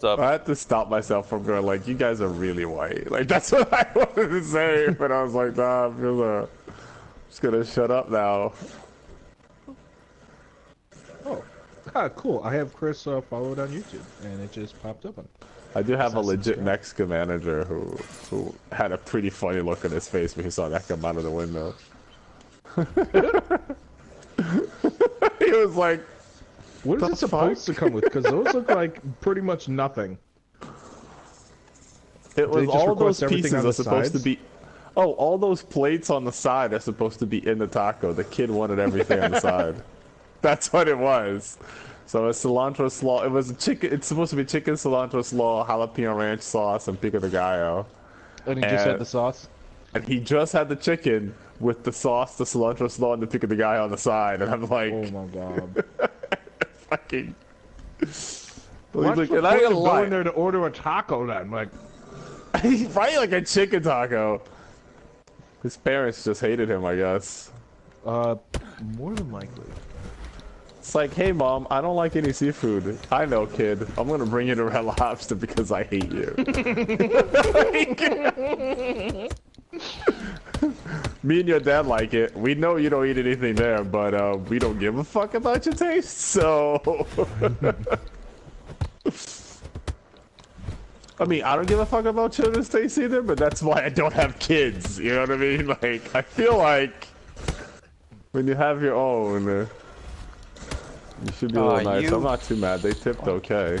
Up. I had to stop myself from going like, you guys are really white. Like that's what I wanted to say, but I was like, nah, I'm just gonna shut up now. Oh, cool. I have Chris followed on YouTube, and it just popped up on it. I do have a legit subscribe. Mexican manager who had a pretty funny look on his face when he saw that come out of the window. He was like, what is it supposed to come with? Because those look like pretty much nothing. It was all those pieces are supposed to be. Oh, all those plates on the side are supposed to be in the taco. The kid wanted everything on the side. That's what it was. So it's cilantro slaw. It was chicken. It's supposed to be chicken, cilantro slaw, jalapeno ranch sauce, and pico de gallo. And he just had the sauce. And he just had the chicken with the sauce, the cilantro slaw, and the pico de gallo on the side. And I'm like, oh my god, fucking. What's the point of going there to order a taco then? Like, he's probably like a chicken taco. His parents just hated him, I guess. more than likely. It's like, hey mom, I don't like any seafood. I know, kid. I'm gonna bring you to Red Lobster because I hate you. Me and your dad like it. We know you don't eat anything there, but we don't give a fuck about your taste, so... I mean, I don't give a fuck about children's taste either, but that's why I don't have kids, you know what I mean? Like, I feel like when you have your own, you should be a little nice. I'm not too mad. They tipped okay.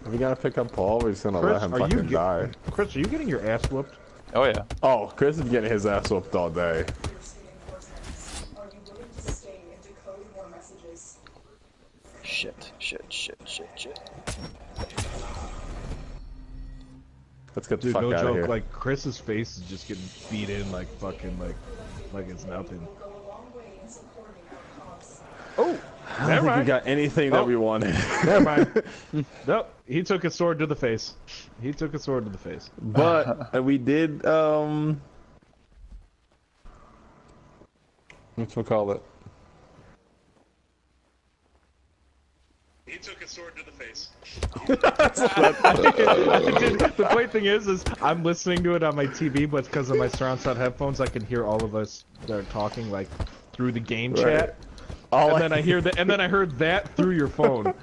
Are we gonna pick up Paul? We're just gonna let him fucking die. Chris, are you getting your ass whooped? Oh yeah. Oh, Chris is getting his ass whooped all day. Shit. Let's get the Dude, fuck no out joke. of here. Like Chris's face is just getting beat in like fucking like it's nothing. Oh, I don't think we got anything that we wanted. Never mind. Nope, he took a sword to the face. He took a sword to the face. But we did whatchamacallit? He took a sword to the face. I think the funny thing is I'm listening to it on my TV, but because of my surround sound headphones, I can hear all of us that are talking like through the game chat. And then I hear that, and then I heard that through your phone.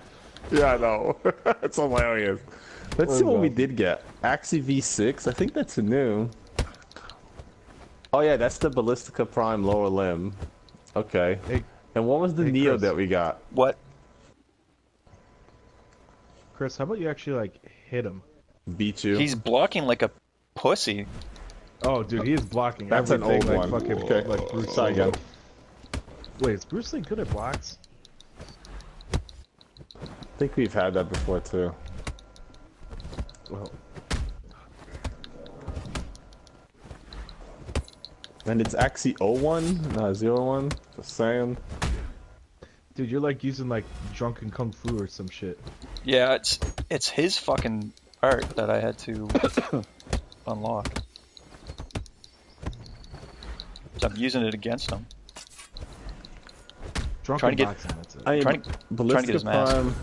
Yeah, I know. It's hilarious. Let's see what we did get. Axie V6. I think that's new. Oh yeah, that's the Ballistica Prime lower limb. Okay. Hey, and what was the Neo Chris. that we got? What? Chris, how about you actually like hit him? Beat you. He's blocking like a pussy. Oh, dude, he is blocking. That's an old like, one. Fucking, Okay. like Bruce Try Lee. again. Wait, is Bruce Lee good at blocks? I think we've had that before too. Well, and it's Axie 01, not 01. Just saying. dude, you're like using like drunken kung fu or some shit. Yeah, it's his fucking art that I had to unlock. So I'm using it against him. Drunken Trying to get- boxing, that's it. I am trying to get Ballistica his mask. Prime.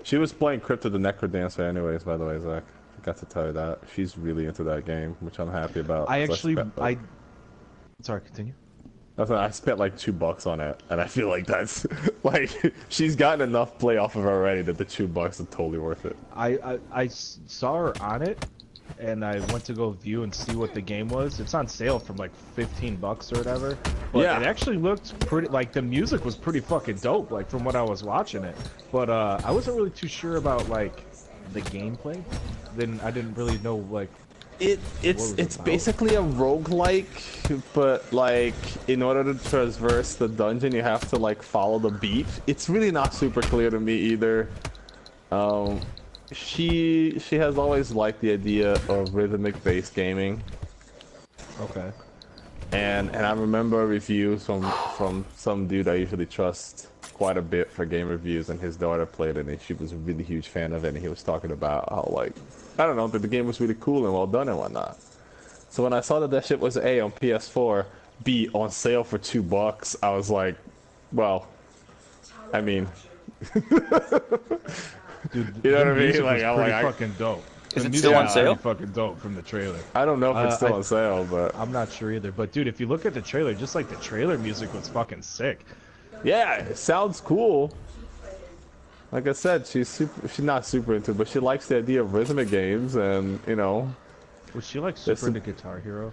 She was playing Crypto the Necrodancer anyways, by the way, Zach. I forgot to tell you that. She's really into that game, which I'm happy about. I So actually, spent, sorry, continue. I spent like $2 on it, and I feel like that's like she's gotten enough play off of it already that the $2 are totally worth it. I saw her on it, and I went to go view and see what the game was. It's on sale for like $15 or whatever. But Yeah. it actually looked pretty. Like the music was pretty fucking dope. Like from what I was watching it, but I wasn't really too sure about like the gameplay. Then I didn't really know like. It's basically a roguelike, but like in order to traverse the dungeon you have to like follow the beat. It's really not super clear to me either. She has always liked the idea of rhythmic based gaming. Okay. And I remember reviews from some dude I usually trust quite a bit for game reviews, and his daughter played it, and she was a really huge fan of it, and he was talking about how, like, I don't know, that the game was really cool and well done and whatnot. So when I saw that shit was A on PS4, B on sale for $2, I was like, well, I mean, dude, you know what I mean? Like, I'm like, fucking dope. Is it still on sale? Fucking dope from the trailer. I don't know if it's still on sale, but I'm not sure either. But dude, if you look at the trailer, just like the trailer music was fucking sick. Yeah, it sounds cool. Like I said, she's not super into it, but she likes the idea of rhythmic games, and you know. Was she like super into Guitar Hero?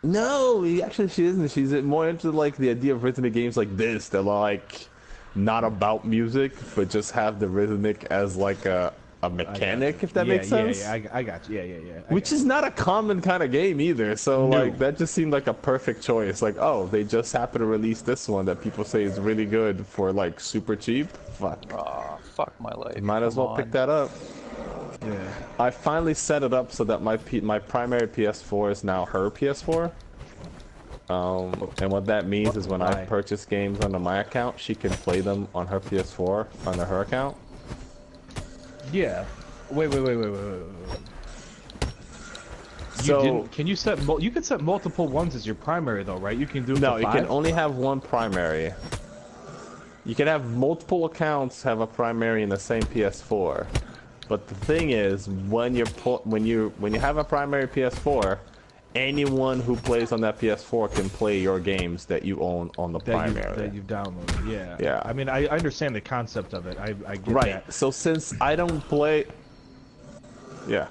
No, actually she isn't. She's more into like the idea of rhythmic games like this that are like not about music, but just have the rhythmic as like a mechanic, if that makes sense. Yeah, I got you. Yeah. Which is not a common kind of game either. So like that just seemed like a perfect choice. Like, oh, they just happen to release this one that people say is really good for like super cheap. Fuck. Aw, fuck my life. Might as well pick that up. Yeah. I finally set it up so that my primary PS4 is now her PS4. And what that means is when I purchase games under my account, she can play them on her PS4 under her account. Yeah. Wait. So can you set you can set multiple ones as your primary though, right? You can do no, you can only have one primary. You can have multiple accounts have a primary in the same PS4. But the thing is, when you have a primary PS4, anyone who plays on that PS4 can play your games that you own on the primary. That you've downloaded, yeah. Yeah. I mean, I understand the concept of it. I get that. Right. So since I don't play... Yeah.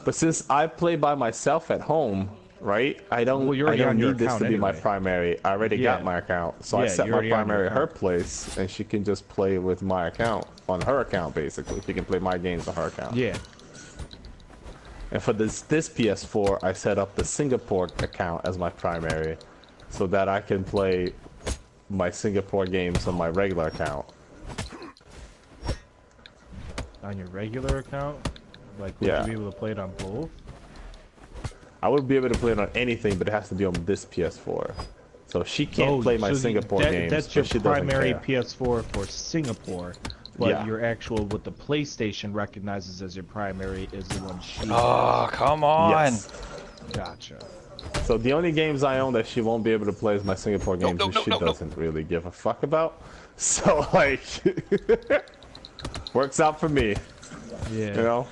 But since I play by myself at home, right? I don't need this to be my primary. I already got my account. So I set my primary at her place, and she can just play with my account. On her account, basically. She can play my games on her account. Yeah. And for this PS4, I set up the Singapore account as my primary, so that I can play my Singapore games on my regular account. On your regular account? Like, would you be able to play it on both? I would be able to play it on anything, but it has to be on this PS4. So she can't play my Singapore games. That's your primary PS4 for Singapore. But your actual, what the PlayStation recognizes as your primary is the one she... Oh, come on! Yes. Gotcha. So the only games I own that she won't be able to play is my Singapore games, which she doesn't really give a fuck about. So, like... works out for me. Yeah. You know?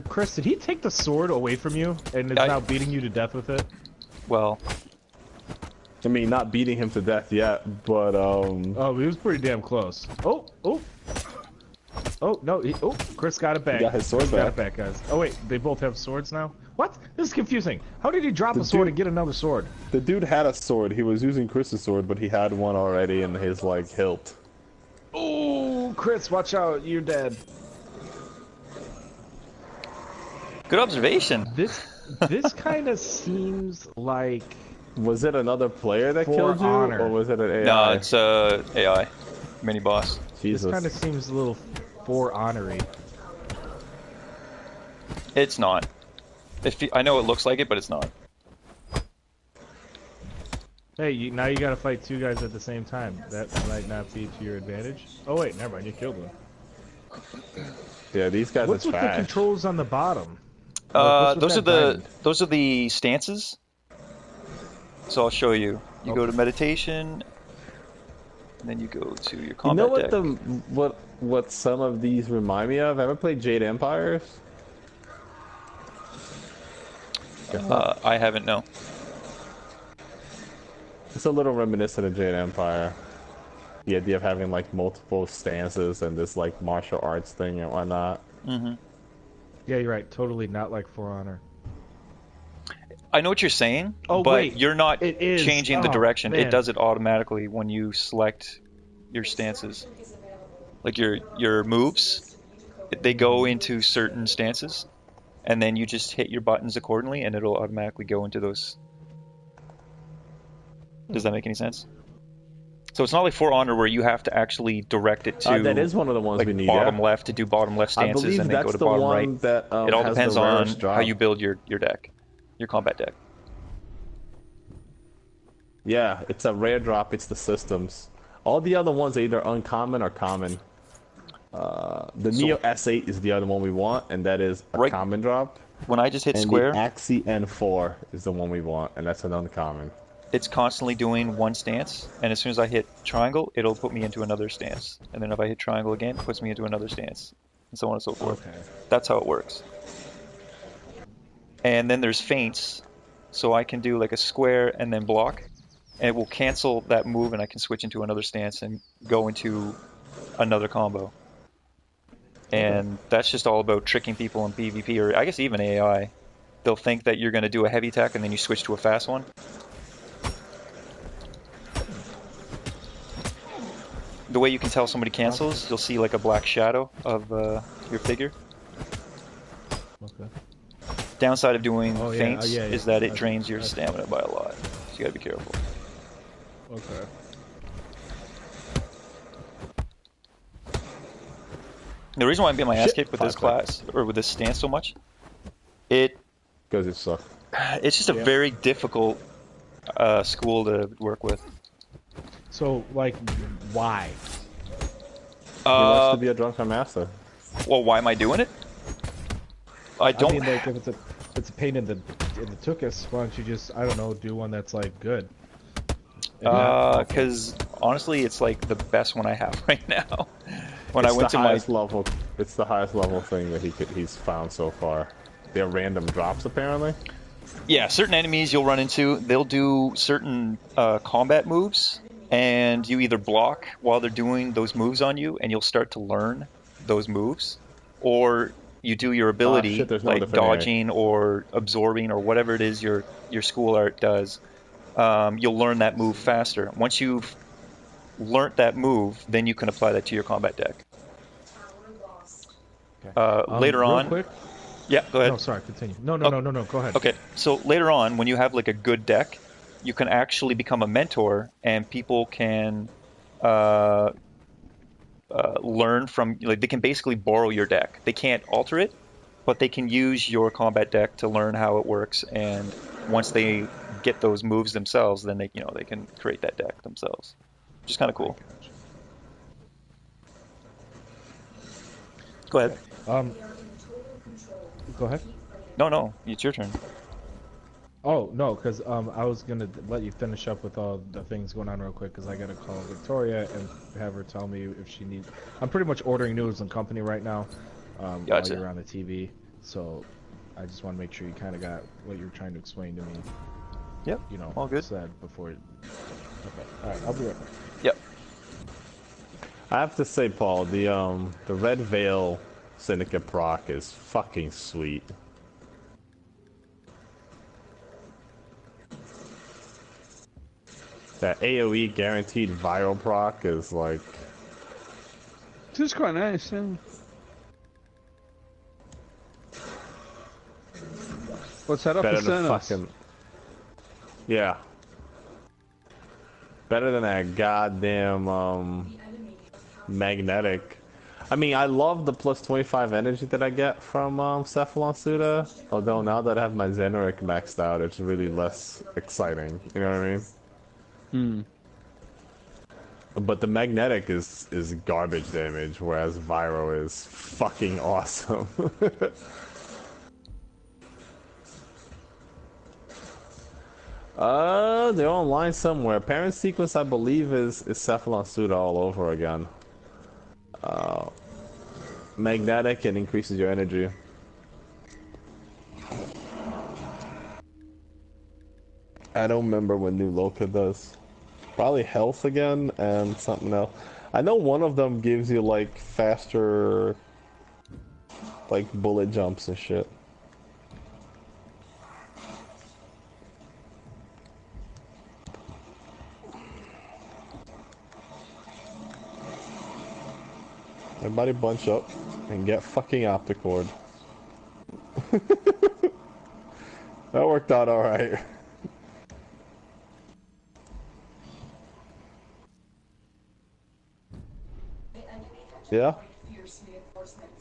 Chris, did he take the sword away from you and is now beating you to death with it? Well... I mean, not beating him to death yet, but Oh, he was pretty damn close. Oh, no, Chris got it back. He got his sword back. Got it back, guys. Oh, wait, they both have swords now? What? This is confusing. How did he drop a sword and get another sword? The dude had a sword. He was using Chris's sword, but he had one already in his, like, hilt. Oh, Chris, watch out. You're dead. Good observation. This kind of seems like... Was it another player that killed you, or was it an AI? No, it's AI, mini boss. Jesus. This kind of seems a little For Honory. It's not. I know it looks like it, but it's not. Hey, now you gotta fight two guys at the same time. That might not be to your advantage. Oh wait, never mind. You killed one. Yeah, these guys What's are trash. What's with the controls on the bottom? Those are the stances. So I'll show you. You go to meditation, and then you go to your combat deck. What some of these remind me of? Ever played Jade Empires? I haven't, no. It's a little reminiscent of Jade Empire. The idea of having like multiple stances and this like martial arts thing and whatnot. Mm-hmm. Yeah, you're right. Totally not like For Honor. I know what you're saying, but wait, you're not changing the direction. Man. It does it automatically when you select your stances. Like your moves, they go into certain stances, and then you just hit your buttons accordingly, and it'll automatically go into those. Does that make any sense? So it's not like For Honor where you have to actually direct it to that is one of the ones like we need, bottom left to do bottom left stances, and then go to bottom right. That, it all depends on how you build your deck. Your combat deck. Yeah, it's a rare drop. It's the systems. All the other ones are either uncommon or common. The Neo S8 is the other one we want, and that is a common drop. when I just hit And square, the Axie N4 is the one we want, and that's an uncommon. it's constantly doing one stance, and as soon as I hit triangle, it'll put me into another stance. And then if I hit triangle again, it puts me into another stance, and so on and so forth. Okay. That's how it works. And then there's feints, so I can do like a square and then block, and it will cancel that move, and I can switch into another stance and go into another combo. And that's just all about tricking people in PvP, or I guess even AI. They'll think that you're going to do a heavy attack and then you switch to a fast one. The way you can tell somebody cancels, you'll see like a black shadow of your figure. Okay. Downside of doing feints yeah. is that it drains your stamina by a lot. So you gotta be careful. Okay. The reason why I'm getting my ass kicked with this class, or with this stance so much, because it sucks. It's just a very difficult school to work with. So, like, why? He wants to be a drunken master. Well, why am I doing it? I don't. I mean, like, if it's a pain in the tuchus, why don't you just, I don't know, do one that's like good? Because honestly, it's like the best one I have right now. When I went to my level, it's the highest level thing that he's found so far. They're random drops, apparently. Yeah, certain enemies you'll run into, they'll do certain combat moves, and you either block while they're doing those moves on you, and you'll start to learn those moves, or you do your ability, like dodging or absorbing or whatever it is your school art does. You'll learn that move faster. Once you've learnt that move, then you can apply that to your combat deck. Okay. Later on, quick. Yeah, go ahead. No, sorry, continue. No, go ahead. Okay, so later on, when you have like a good deck, you can actually become a mentor, and people can learn from, like, they can basically borrow your deck. They can't alter it, but they can use your combat deck to learn how it works, and once they get those moves themselves, then they can create that deck themselves, which is kind of cool. Go ahead. Go ahead. No, it's your turn. Oh, no, because I was going to let you finish up with all the things going on real quick, because I got to call Victoria and have her tell me if she needs... I'm pretty much ordering noodles and company right now while you're on the TV, so I just want to make sure you kind of got what you're trying to explain to me. Yep, all good. Said before... Okay, alright, I'll be right back. Yep. I have to say, Paul, the Red Veil Syndicate proc is fucking sweet. That AoE guaranteed viral proc is like... This is quite nice, yeah. What's that up better than us? Fucking... Yeah. Better than that goddamn magnetic. I mean, I love the plus 25 energy that I get from Cephalon Suda, although now that I have my Zenoric maxed out, it's really less exciting. You know what I mean? But the magnetic is garbage damage, whereas Vyro is fucking awesome. They're online somewhere. Parent sequence, I believe, is Cephalon Suda all over again. Magnetic and increases your energy. I don't remember what New Loka does. Probably health again and something else. I know one of them gives you like faster, like bullet jumps and shit. Everybody bunch up and get fucking Opticord. That worked out alright. Yeah?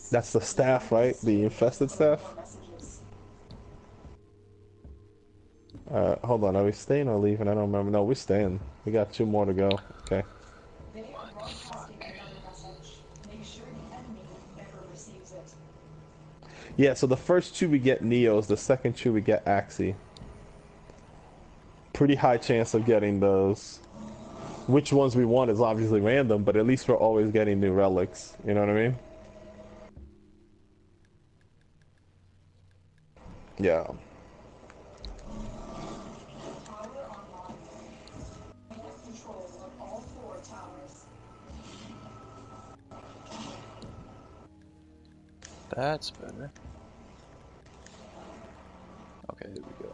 That's the staff, right? The infested staff? Hold on, are we staying or leaving? I don't remember. No, we're staying. We got 2 more to go. Okay. What the fuck? Yeah, so the first 2 we get Neos, the second 2 we get Axie. Pretty high chance of getting those. Which ones we want is obviously random, but at least we're always getting new relics. You know what I mean? Yeah. That's better. Okay, here we go.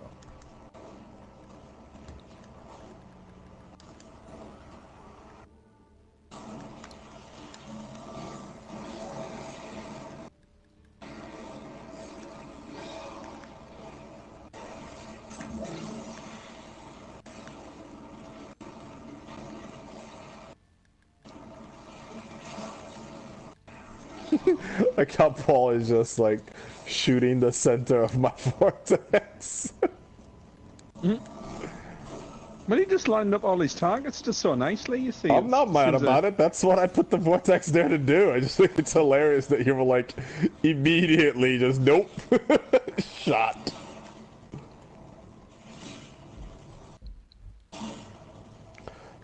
Like how Paul is just like shooting the center of my vortex. When he just lined up all his targets just so nicely, you see. I'm not mad about it. That's what I put the vortex there to do. I just think it's hilarious that you were like immediately just nope. Shot.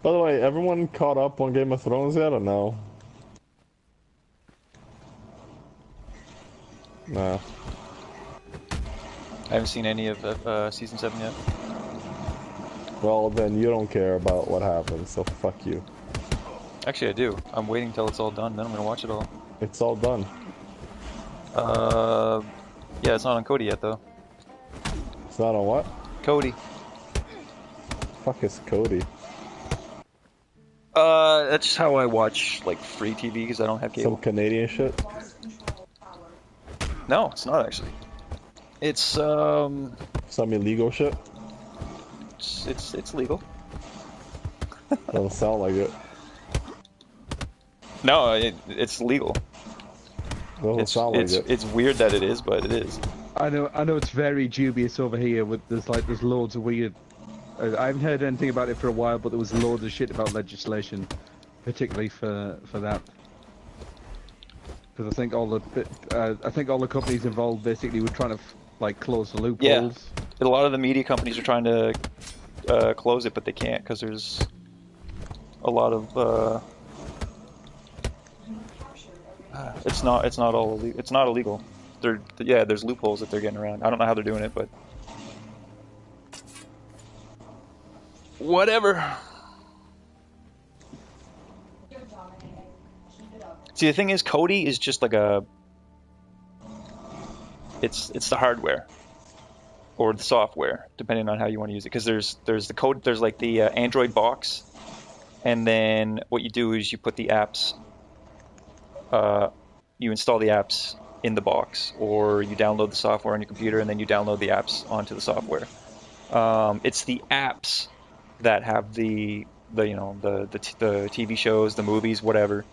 By the way, everyone caught up on Game of Thrones yet or no? Nah. I haven't seen any of season 7 yet. Well, then you don't care about what happens, so fuck you. Actually, I do. I'm waiting till it's all done, then I'm gonna watch it all. It's all done. Yeah, it's not on Cody yet, though. It's not on what? Cody. Fuck is Cody? That's how I watch, like, free TV, because I don't have cable. Some Canadian shit? No, it's not, actually. It's, Some illegal shit? It's legal. Doesn't sound like it. No, it's legal. Doesn't sound like it. It's weird that it is, but it is. I know it's very dubious over here. With there's loads of weird. I haven't heard anything about it for a while, but there was loads of shit about legislation, particularly for that. Because I think all the companies involved basically were trying to like close the loopholes. Yeah, a lot of the media companies are trying to close it, but they can't because there's a lot of. It's not illegal. There's loopholes that they're getting around. I don't know how they're doing it, but whatever. See, the thing is, Cody is just like a. It's the hardware, or the software, depending on how you want to use it. Because there's the code, there's like the Android box, and then what you do is you put the apps. You install the apps in the box, or you download the software on your computer, and then you download the apps onto the software. It's the apps that have the TV shows, the movies, whatever.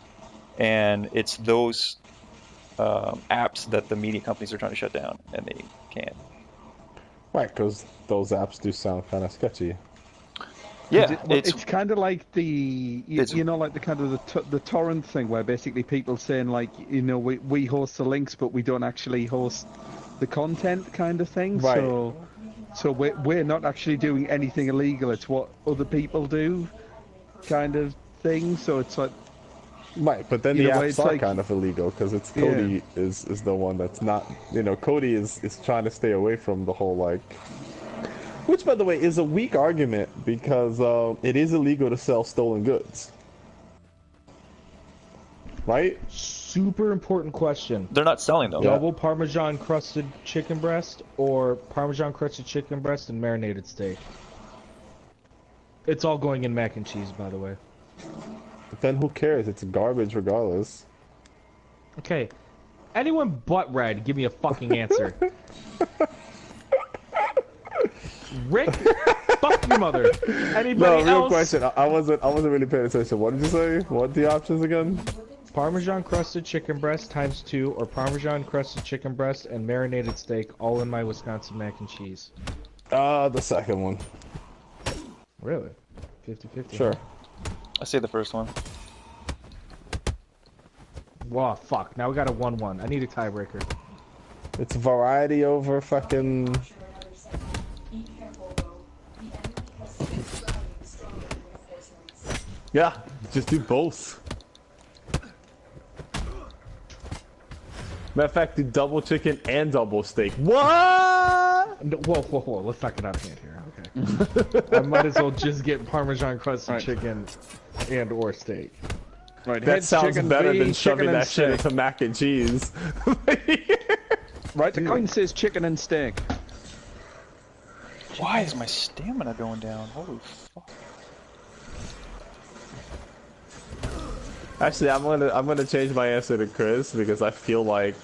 And it's those apps that the media companies are trying to shut down, and they can't. Right, because those apps do sound kind of sketchy. Yeah, it's kind of like the like the kind of the torrent thing, where basically people saying like, we host the links, but we don't actually host the content, kind of thing. Right. So we're not actually doing anything illegal. It's what other people do, kind of thing. So it's like. Right, but then the apps are kind of illegal because it's Cody is the one that's not. Cody is trying to stay away from the whole like. Which, by the way, is a weak argument because it is illegal to sell stolen goods. Right? Super important question. They're not selling them. Double Parmesan crusted chicken breast or Parmesan crusted chicken breast and marinated steak? It's all going in mac and cheese, by the way. But then who cares? It's garbage regardless. Okay. Anyone but Red, give me a fucking answer. Rick, fuck your mother. Anybody else? No, real question. I wasn't really paying attention. What did you say? What are the options again? Parmesan crusted chicken breast ×2, or Parmesan crusted chicken breast and marinated steak, all in my Wisconsin mac and cheese. The second one. Really? 50-50. Sure. I say the first one. Wow, fuck. Now we got a 1-1. I need a tiebreaker. It's variety over fucking... Yeah, just do both. Matter of fact, do double chicken and double steak. What? No, whoa. Let's not get out of hand here. Okay. I might as well just get Parmesan crusted chicken and or steak. Right, that sounds better than shoving that shit into mac and cheese. Right, the coin says chicken and steak. Why is my stamina going down? Holy fuck. Actually, I'm gonna change my answer to Chris because I feel like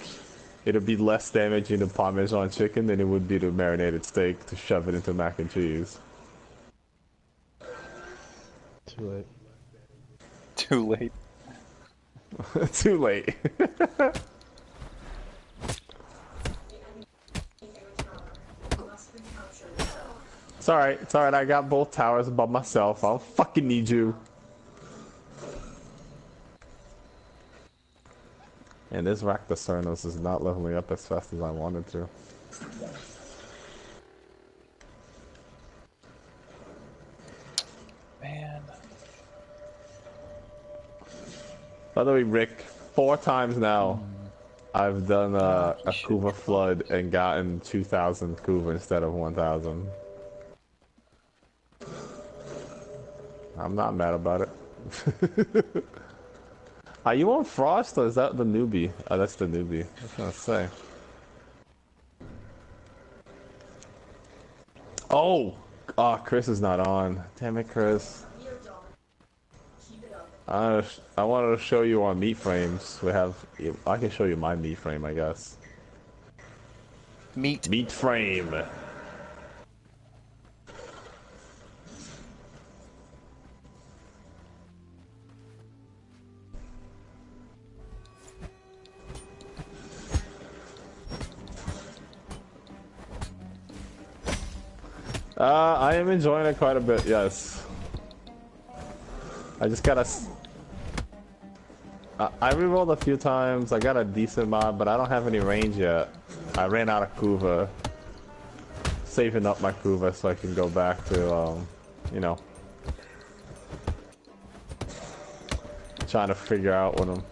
it'd be less damaging to Parmesan chicken than it would be to marinated steak to shove it into mac and cheese. Too late. Too late. Too late. It's alright, I got both towers by myself. I don't fucking need you. And this Raktacernos is not leveling up as fast as I wanted to. Man. By the way, Rick, 4 times now I've done a Kuva flood and gotten 2,000 Kuva instead of 1,000. I'm not mad about it. Are you on Frost or is that the newbie? Oh, that's the newbie. I was gonna say. Oh! Oh, Chris is not on. Damn it, Chris. I wanted to show you our meat frames. I can show you my meat frame, I guess. Meat frame. I am enjoying it quite a bit, yes. I just gotta... I rerolled a few times, I got a decent mod, but I don't have any range yet. I ran out of Kuva. Saving up my Kuva so I can go back to, you know... trying to figure out what I'm...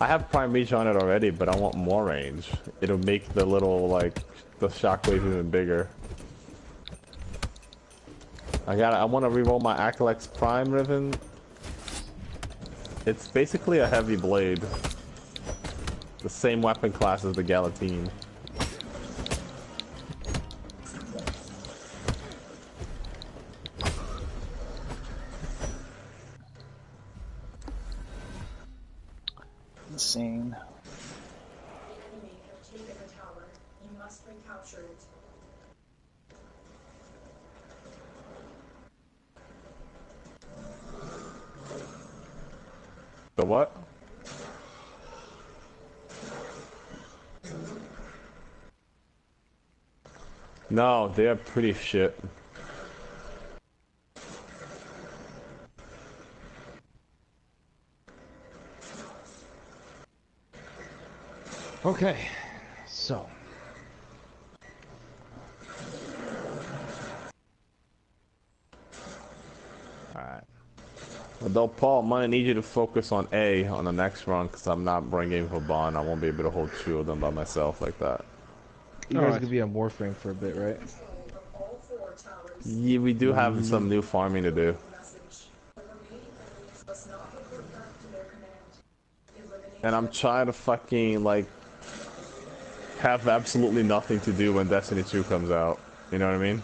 I have Prime Reach on it already, but I want more range. It'll make the little, like... the shockwave even bigger. I want to reroll my Acolyte's Prime Riven. It's basically a heavy blade. The same weapon class as the Galatine. Insane. The what? No, they're pretty shit. Okay, so. Alright. Although, Paul, I'm gonna need you to focus on A on the next run, because I'm not bringing for Bond. I won't be able to hold 2 of them by myself like that. You guys could be on Warframe for a bit, right? Yeah, we do have some new farming to do. And I'm trying to fucking, like, have absolutely nothing to do when Destiny 2 comes out. You know what I mean?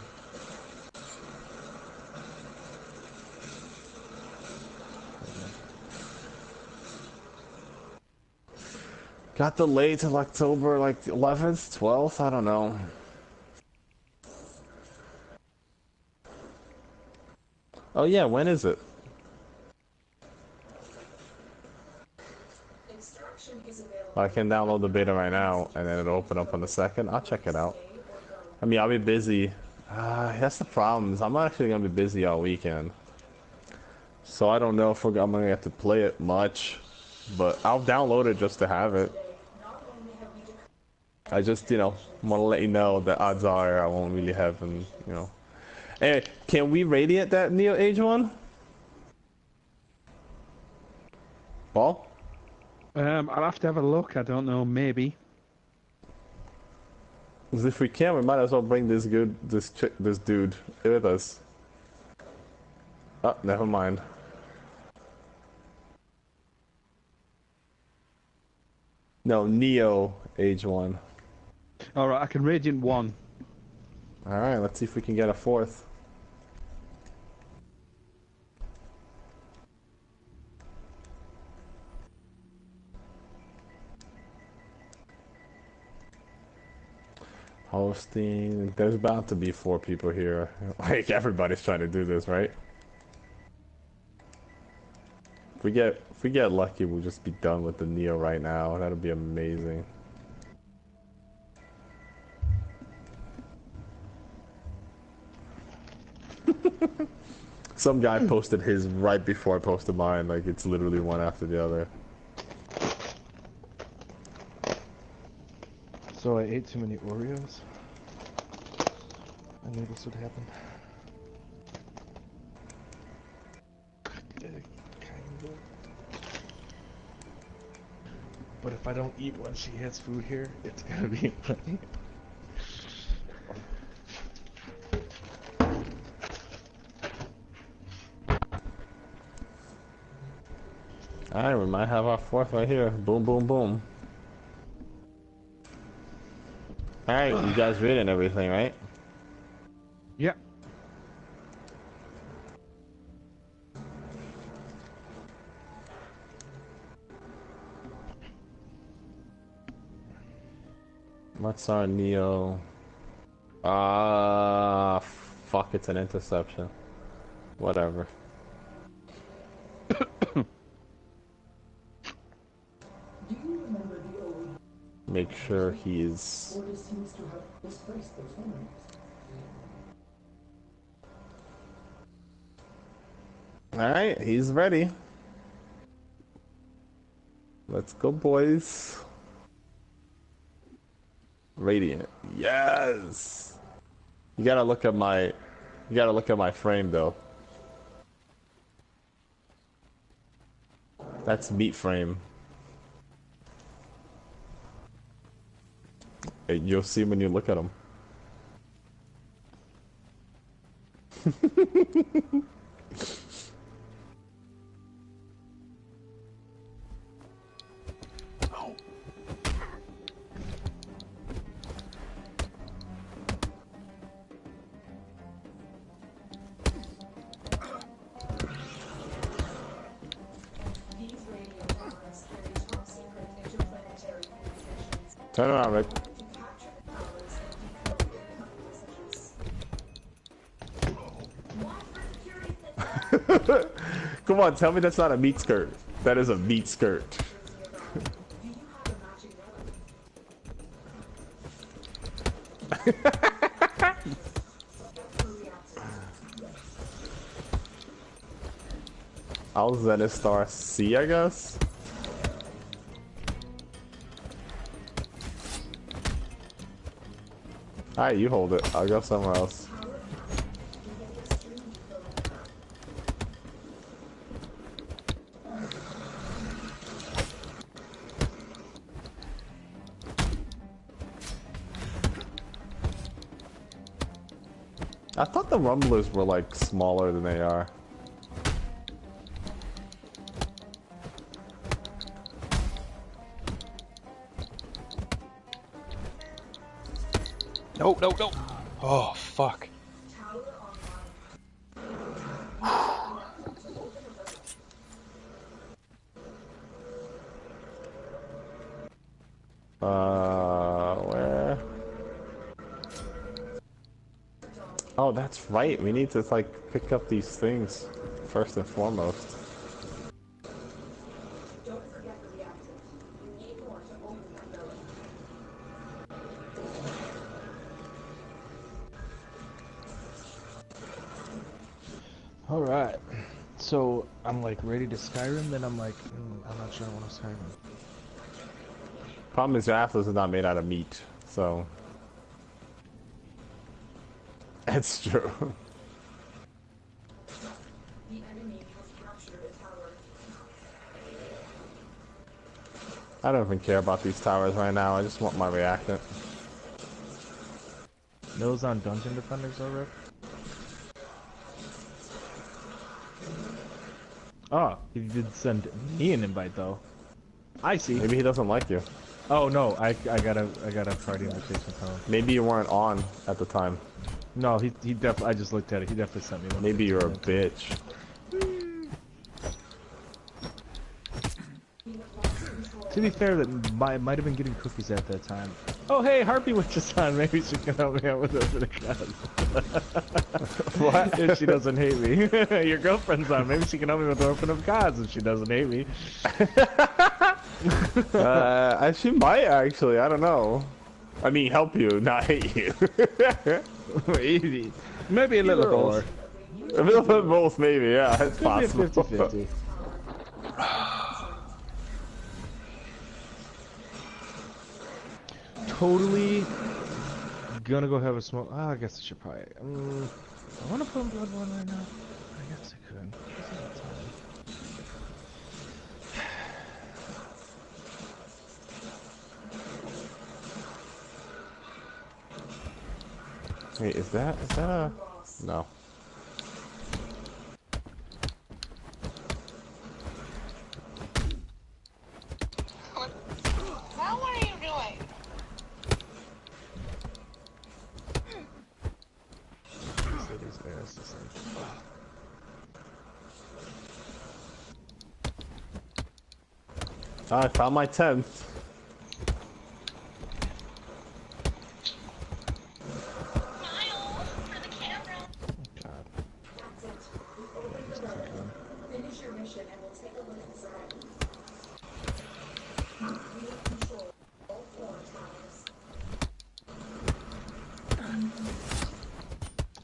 Got delayed till October, like, 11th, 12th? I don't know. Oh yeah, when is it? I can download the beta right now, and then it'll open up on the 2nd. I'll check it out. I mean, I'll be busy. That's the problem. I'm not actually gonna be busy all weekend. So I don't know if I'm gonna have to play it much, but I'll download it just to have it. I just, want to let you know that odds are I won't really have him, Anyway, can we radiant that Neo Age one? Paul? I'll have to have a look. I don't know. Maybe. Because if we can, we might as well bring this dude with us. Oh, never mind. No, Neo Age 1. Alright, I can Radiant 1. Alright, let's see if we can get a 4th. Hosting. There's bound to be 4 people here. Like, everybody's trying to do this, right? If we get lucky, we'll just be done with the Neo right now. That'll be amazing. Some guy posted his right before I posted mine. Like, it's literally one after the other. So I ate too many Oreos. I knew this would happen. But if I don't eat when she has food here, it's gonna be funny. Alright, we might have our 4th right here. Boom, boom, boom. Alright, you guys reading everything, right? Yep. What's our Neo? Fuck, it's an interception. Whatever. Make sure he's... Alright, he's ready. Let's go, boys. Radiant. Yes! You gotta look at my frame, though. That's meat frame. Hey, you'll see when you look at them. Turn around, Rick. Come on, tell me that's not a meat skirt. That is a meat skirt. I'll Zenistar C, I guess. Alright, you hold it. I'll go somewhere else. I thought the rumblers were like smaller than they are. No, no, no. Oh, fuck. Where? Oh, that's right. We need to, like, pick up these things first and foremost. Alright. So, I'm like ready to Skyrim, then I'm like, I'm not sure I want to Skyrim. Problem is your Atlas is not made out of meat. so it's true. I don't even care about these towers right now. I just want my reactant. Those on Dungeon Defenders, though, Rick? Oh, he did send me an invite, though. I see. Maybe he doesn't like you. Oh no, I got a party invitation from him. Maybe you weren't on at the time. No, he definitely. I just looked at it. He definitely sent me one. Maybe you're a bitch. To be fair, that might have been getting cookies at that time. Oh hey, Harpy Witch is on. Maybe she can help me out with opening cards. What? If she doesn't hate me. Your girlfriend's on. Maybe she can help me with the open of cards if she doesn't hate me. She might actually. I don't know. I mean, help you, not hate you. Maybe. Maybe a little both. A little bit both, maybe. Yeah, it's possible. 50-50. Totally gonna go have a smoke. Oh, I guess I should probably. I want to put on Bloodborne right now. I guess I could. Wait, is that a... No. Now what are you doing? I found my 10th.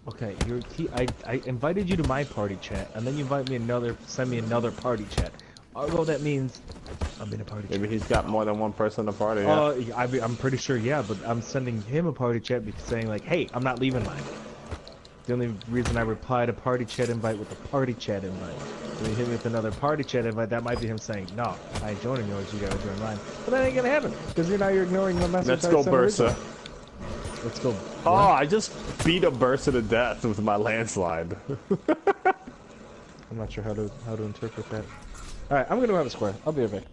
Okay, I invited you to my party chat, and then you send me another party chat. Although that means I'm in a party chat. Maybe he's got more than one person in the party. Yeah. I'm pretty sure, yeah, but I'm sending him a party chat because saying like, hey, I'm not leaving mine. The only reason I replied a party chat invite with a party chat invite. When he hit me with another party chat invite, that might be him saying, no, I ain't joining yours, you gotta join mine. But that ain't gonna happen, because you're ignoring the message. Let's go, Bursa. Let's go. Oh, I just beat a Bursa to death with my landslide. I'm not sure how to interpret that. Alright, I'm gonna have a square. I'll be right back.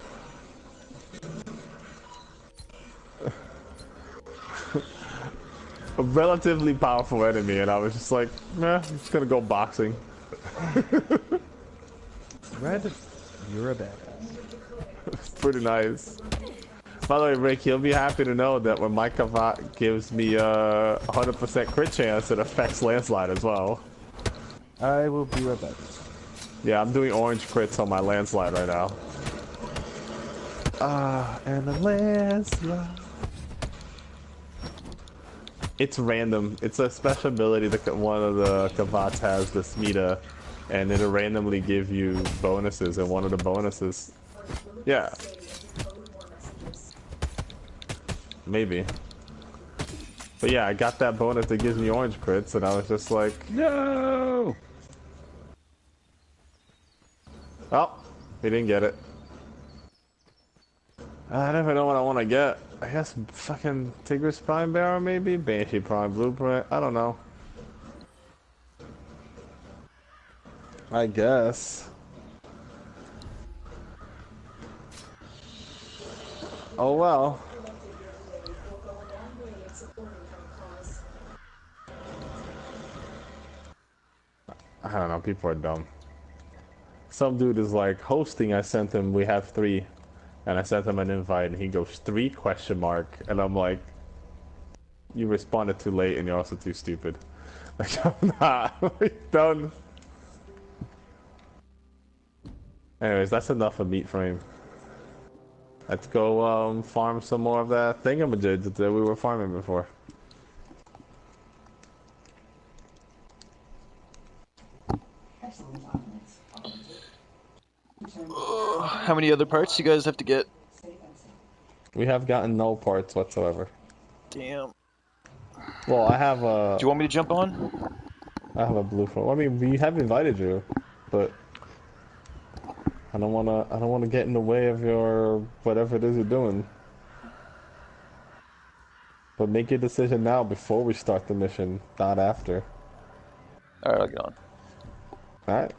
A relatively powerful enemy, and I was just like, nah, I'm just gonna go boxing. Red, you're a badass. It's pretty nice. By the way, Rick, you'll be happy to know that when my Kavat gives me a 100% crit chance, it affects landslide as well. I will be right back. Yeah, I'm doing orange crits on my landslide right now. And a landslide. It's random. It's a special ability that one of the Kavats has, the Smita, and it'll randomly give you bonuses, and one of the bonuses... Yeah. Maybe. But yeah, I got that bonus that gives me orange crits, and I was just like, no! Oh, he didn't get it. I don't even know what I want to get. I guess fucking Tigris Prime Barrel, maybe? Banshee Prime Blueprint? I don't know. I guess. Oh well. I don't know, people are dumb. Some dude is like, hosting, I sent him, we have 3. And I sent him an invite, and he goes, 3 question mark. And I'm like, you responded too late, and you're also too stupid. Like, I'm not. Like, done. Anyways, that's enough of meat frame. Let's go farm some more of that thingamajig that we were farming before. How many other parts you guys have to get? We have gotten no parts whatsoever. Damn. Well, I have a... Do you want me to jump on? I have a blue phone. I mean, we have invited you, but I don't wanna get in the way of your whatever it is you're doing. But make your decision now before we start the mission, not after. Alright, I'll get on. Alright.